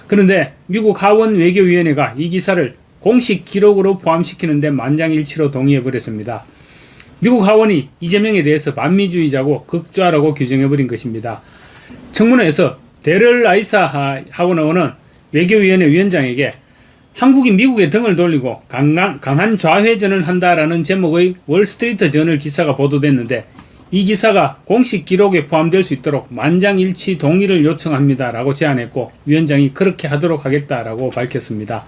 그런데 미국 하원 외교위원회가 이 기사를 공식 기록으로 포함시키는데 만장일치로 동의해버렸습니다. 미국 하원이 이재명에 대해서 반미주의자고 극좌라고 규정해버린 것입니다. 청문회에서 데럴 아이사 하원 의원은 외교위원회 위원장에게 한국이 미국의 등을 돌리고 강한 좌회전을 한다라는 제목의 월스트리트 저널 기사가 보도됐는데 이 기사가 공식 기록에 포함될 수 있도록 만장일치 동의를 요청합니다 라고 제안했고 위원장이 그렇게 하도록 하겠다라고 밝혔습니다.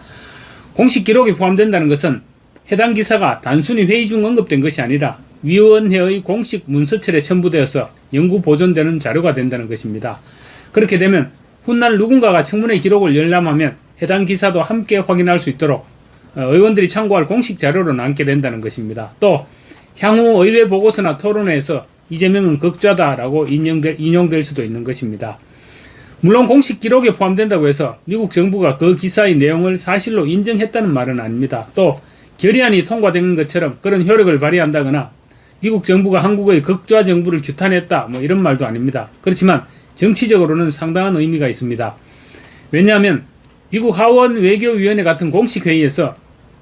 공식 기록에 포함된다는 것은 해당 기사가 단순히 회의 중 언급된 것이 아니라 위원회의 공식 문서철에 첨부되어서 영구 보존되는 자료가 된다는 것입니다. 그렇게 되면 훗날 누군가가 청문회 기록을 열람하면 해당 기사도 함께 확인할 수 있도록 의원들이 참고할 공식 자료로 남게 된다는 것입니다. 또 향후 의회 보고서나 토론회에서 이재명은 극좌다라고 인용될 수도 있는 것입니다. 물론 공식 기록에 포함된다고 해서 미국 정부가 그 기사의 내용을 사실로 인정했다는 말은 아닙니다. 또 결의안이 통과된 것처럼 그런 효력을 발휘한다거나 미국 정부가 한국의 극좌 정부를 규탄했다 이런 말도 아닙니다. 그렇지만 정치적으로는 상당한 의미가 있습니다. 왜냐하면 미국 하원 외교위원회 같은 공식 회의에서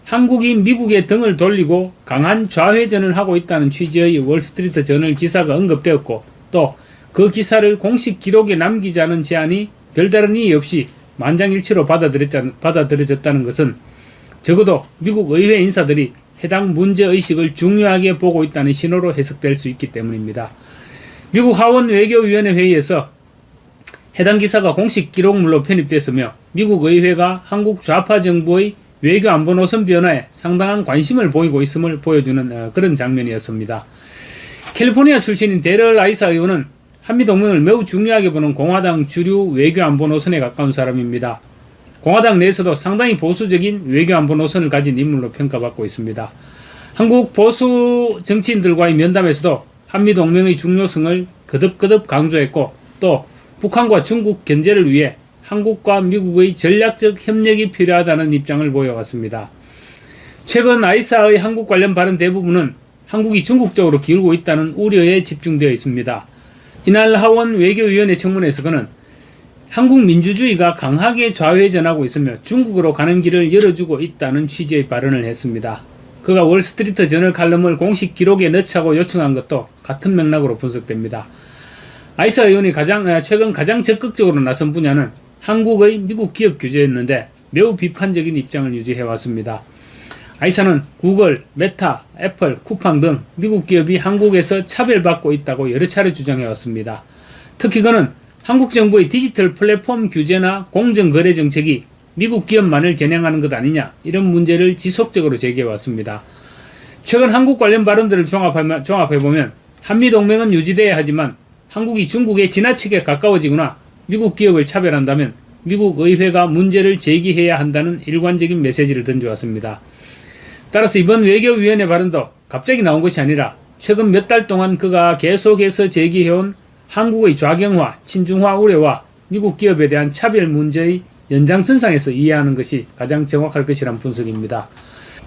한국이 미국의 등을 돌리고 강한 좌회전을 하고 있다는 취지의 월스트리트 저널 기사가 언급되었고 또 그 기사를 공식 기록에 남기자는 제안이 별다른 이의 없이 만장일치로 받아들여졌다는 것은 적어도 미국 의회 인사들이 해당 문제의식을 중요하게 보고 있다는 신호로 해석될 수 있기 때문입니다. 미국 하원 외교위원회 회의에서 해당 기사가 공식 기록물로 편입됐으며 미국 의회가 한국 좌파 정부의 외교 안보 노선 변화에 상당한 관심을 보이고 있음을 보여주는 그런 장면이었습니다. 캘리포니아 출신인 데럴 아이사 의원은 한미동맹을 매우 중요하게 보는 공화당 주류 외교 안보 노선에 가까운 사람입니다. 공화당 내에서도 상당히 보수적인 외교 안보 노선을 가진 인물로 평가받고 있습니다. 한국 보수 정치인들과의 면담에서도 한미동맹의 중요성을 거듭 강조했고 또 북한과 중국 견제를 위해 한국과 미국의 전략적 협력이 필요하다는 입장을 보여왔습니다. 최근 아이사의 한국 관련 발언 대부분은 한국이 중국 쪽으로 기울고 있다는 우려에 집중되어 있습니다. 이날 하원 외교위원회 청문회에서 그는 한국 민주주의가 강하게 좌회전하고 있으며 중국으로 가는 길을 열어주고 있다는 취지의 발언을 했습니다. 그가 월스트리트 저널 칼럼을 공식 기록에 넣자고 요청한 것도 같은 맥락으로 분석됩니다. 아이사 의원이 최근 가장 적극적으로 나선 분야는 한국의 미국 기업 규제였는데 매우 비판적인 입장을 유지해왔습니다. 아이사는 구글, 메타, 애플, 쿠팡 등 미국 기업이 한국에서 차별받고 있다고 여러 차례 주장해왔습니다. 특히 그는 한국 정부의 디지털 플랫폼 규제나 공정거래 정책이 미국 기업만을 겨냥하는 것 아니냐 이런 문제를 지속적으로 제기해왔습니다. 최근 한국 관련 발언들을 종합해보면 한미동맹은 유지돼야 하지만 한국이 중국에 지나치게 가까워지거나 미국 기업을 차별한다면 미국 의회가 문제를 제기해야 한다는 일관적인 메시지를 던져왔습니다. 따라서 이번 외교위원회 발언도 갑자기 나온 것이 아니라 최근 몇 달 동안 그가 계속해서 제기해온 한국의 좌경화, 친중화 우려와 미국 기업에 대한 차별 문제의 연장선상에서 이해하는 것이 가장 정확할 것이란 분석입니다.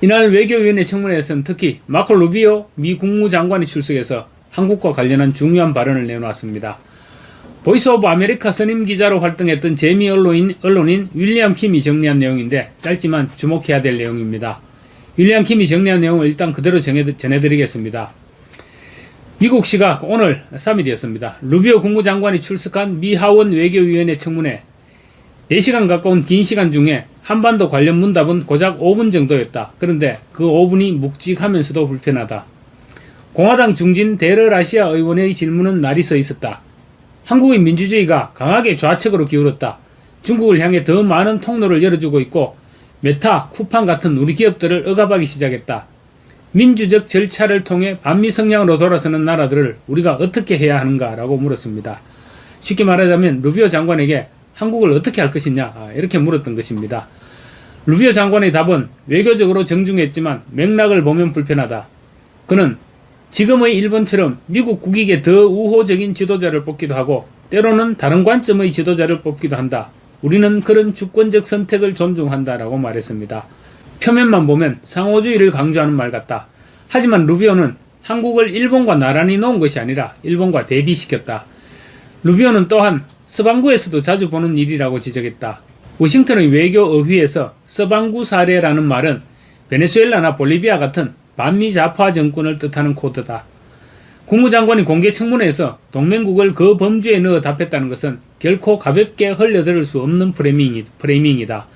이날 외교위원회 청문회에서는 특히 마코 루비오 미 국무장관이 출석해서 한국과 관련한 중요한 발언을 내놓았습니다. 보이스 오브 아메리카 선임 기자로 활동했던 재미 언론인 윌리엄 킴이 정리한 내용인데 짧지만 주목해야 될 내용입니다. 윌리엄 킴이 정리한 내용을 일단 그대로 전해드리겠습니다. 미국 시각 오늘 3일이었습니다. 루비오 국무장관이 출석한 미 하원 외교위원회 청문회 4시간 가까운 긴 시간 중에 한반도 관련 문답은 고작 5분 정도였다. 그런데 그 5분이 묵직하면서도 불편하다. 공화당 중진 데럴 아시아 의원의 질문은 날이 서 있었다. 한국의 민주주의가 강하게 좌측으로 기울었다. 중국을 향해 더 많은 통로를 열어주고 있고 메타, 쿠팡 같은 우리 기업들을 억압하기 시작했다. 민주적 절차를 통해 반미 성향으로 돌아서는 나라들을 우리가 어떻게 해야 하는가라고 물었습니다. 쉽게 말하자면 루비오 장관에게 한국을 어떻게 할 것이냐 이렇게 물었던 것입니다. 루비오 장관의 답은 외교적으로 정중했지만 맥락을 보면 불편하다. 그는 지금의 일본처럼 미국 국익에 더 우호적인 지도자를 뽑기도 하고 때로는 다른 관점의 지도자를 뽑기도 한다. 우리는 그런 주권적 선택을 존중한다라고 말했습니다. 표면만 보면 상호주의를 강조하는 말 같다. 하지만 루비오는 한국을 일본과 나란히 놓은 것이 아니라 일본과 대비시켰다. 루비오는 또한 서방부에서도 자주 보는 일이라고 지적했다. 워싱턴의 외교의회에서 서방구 사례라는 말은 베네수엘라나 볼리비아 같은 반미 좌파 정권을 뜻하는 코드다. 국무장관이 공개 청문회에서 동맹국을 그 범주에 넣어 답했다는 것은 결코 가볍게 흘려들을 수 없는 프레이밍이다.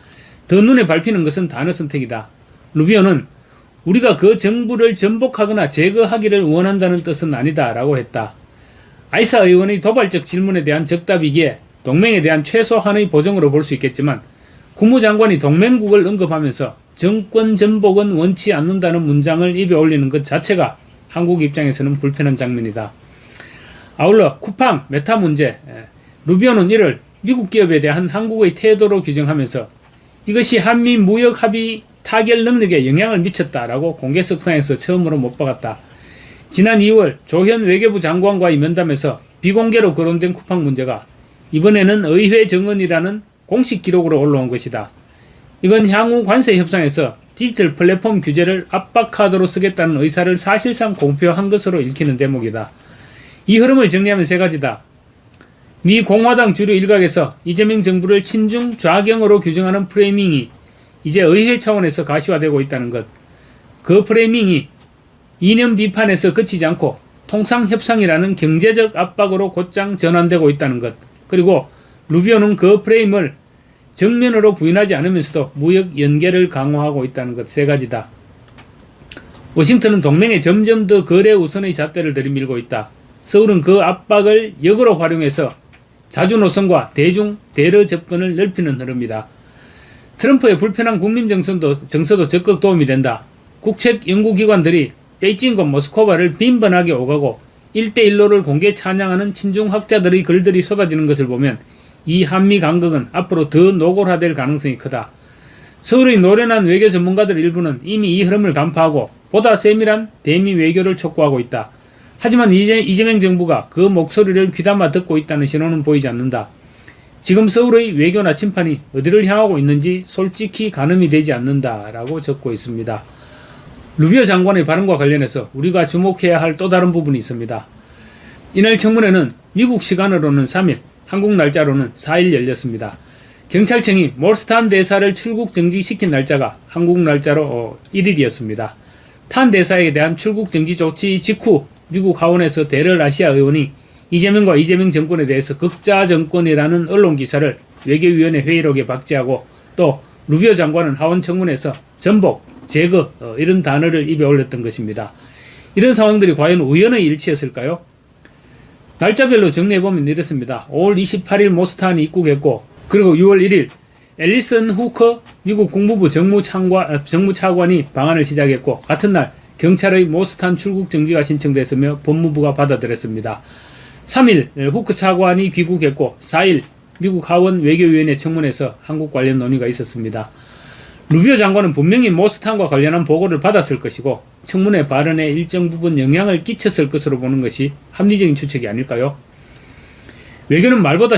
더 눈에 밟히는 것은 단어 선택이다. 루비오는 우리가 그 정부를 전복하거나 제거하기를 원한다는 뜻은 아니다 라고 했다. 아이사 의원의 도발적 질문에 대한 적답이기에 동맹에 대한 최소한의 보정으로 볼 수 있겠지만 국무장관이 동맹국을 언급하면서 정권 전복은 원치 않는다는 문장을 입에 올리는 것 자체가 한국 입장에서는 불편한 장면이다. 아울러 쿠팡, 메타 문제, 루비오는 이를 미국 기업에 대한 한국의 태도로 규정하면서 이것이 한미 무역 합의 타결 능력에 영향을 미쳤다라고 공개석상에서 처음으로 못 박았다. 지난 2월 조현 외교부 장관과의 면담에서 비공개로 거론된 쿠팡 문제가 이번에는 의회 정언이라는 공식 기록으로 올라온 것이다. 이건 향후 관세 협상에서 디지털 플랫폼 규제를 압박카드로 쓰겠다는 의사를 사실상 공표한 것으로 읽히는 대목이다. 이 흐름을 정리하면 세 가지다. 미 공화당 주류 일각에서 이재명 정부를 친중 좌경으로 규정하는 프레이밍이 이제 의회 차원에서 가시화되고 있다는 것. 그 프레이밍이 이념 비판에서 그치지 않고 통상협상이라는 경제적 압박으로 곧장 전환되고 있다는 것. 그리고 루비오는 그 프레임을 정면으로 부인하지 않으면서도 무역 연계를 강화하고 있다는 것. 세 가지다. 워싱턴은 동맹에 점점 더 거래 우선의 잣대를 들이밀고 있다. 서울은 그 압박을 역으로 활용해서 자주 노선과 대중 대러 접근을 넓히는 흐름이다. 트럼프의 불편한 국민 정서도 적극 도움이 된다. 국책 연구기관들이 베이징과 모스크바를 빈번하게 오가고 1대1로를 공개 찬양하는 친중학자들의 글들이 쏟아지는 것을 보면 이 한미 간극은 앞으로 더 노골화될 가능성이 크다. 서울의 노련한 외교 전문가들 일부는 이미 이 흐름을 간파하고 보다 세밀한 대미 외교를 촉구하고 있다. 하지만 이재명 정부가 그 목소리를 귀담아 듣고 있다는 신호는 보이지 않는다. 지금 서울의 외교나 침판이 어디를 향하고 있는지 솔직히 가늠이 되지 않는다라고 적고 있습니다. 루비오 장관의 발언과 관련해서 우리가 주목해야 할 또 다른 부분이 있습니다. 이날 청문회는 미국 시간으로는 3일, 한국 날짜로는 4일 열렸습니다. 경찰청이 몰스탄 대사를 출국 정지시킨 날짜가 한국 날짜로 1일이었습니다. 탄 대사에 대한 출국 정지 조치 직후 미국 하원에서 데럴 아시아 의원이 이재명과 이재명 정권에 대해서 극자 정권이라는 언론 기사를 외교위원회 회의록에 박제하고 또 루비오 장관은 하원 청문회에서 전복, 제거 이런 단어를 입에 올렸던 것입니다. 이런 상황들이 과연 우연의 일치였을까요? 날짜별로 정리해보면 이렇습니다. 5월 28일 모스탄이 입국했고 그리고 6월 1일 앨리슨 후커 미국 국무부 정무차관이 방한을 시작했고 같은 날 경찰의 모스탄 출국 정지가 신청됐으며 법무부가 받아들였습니다. 3일 후크 차관이 귀국했고 4일 미국 하원 외교위원회 청문회에서 한국 관련 논의가 있었습니다. 루비오 장관은 분명히 모스탄과 관련한 보고를 받았을 것이고 청문회 발언에 일정 부분 영향을 끼쳤을 것으로 보는 것이 합리적인 추측이 아닐까요? 외교는 말보다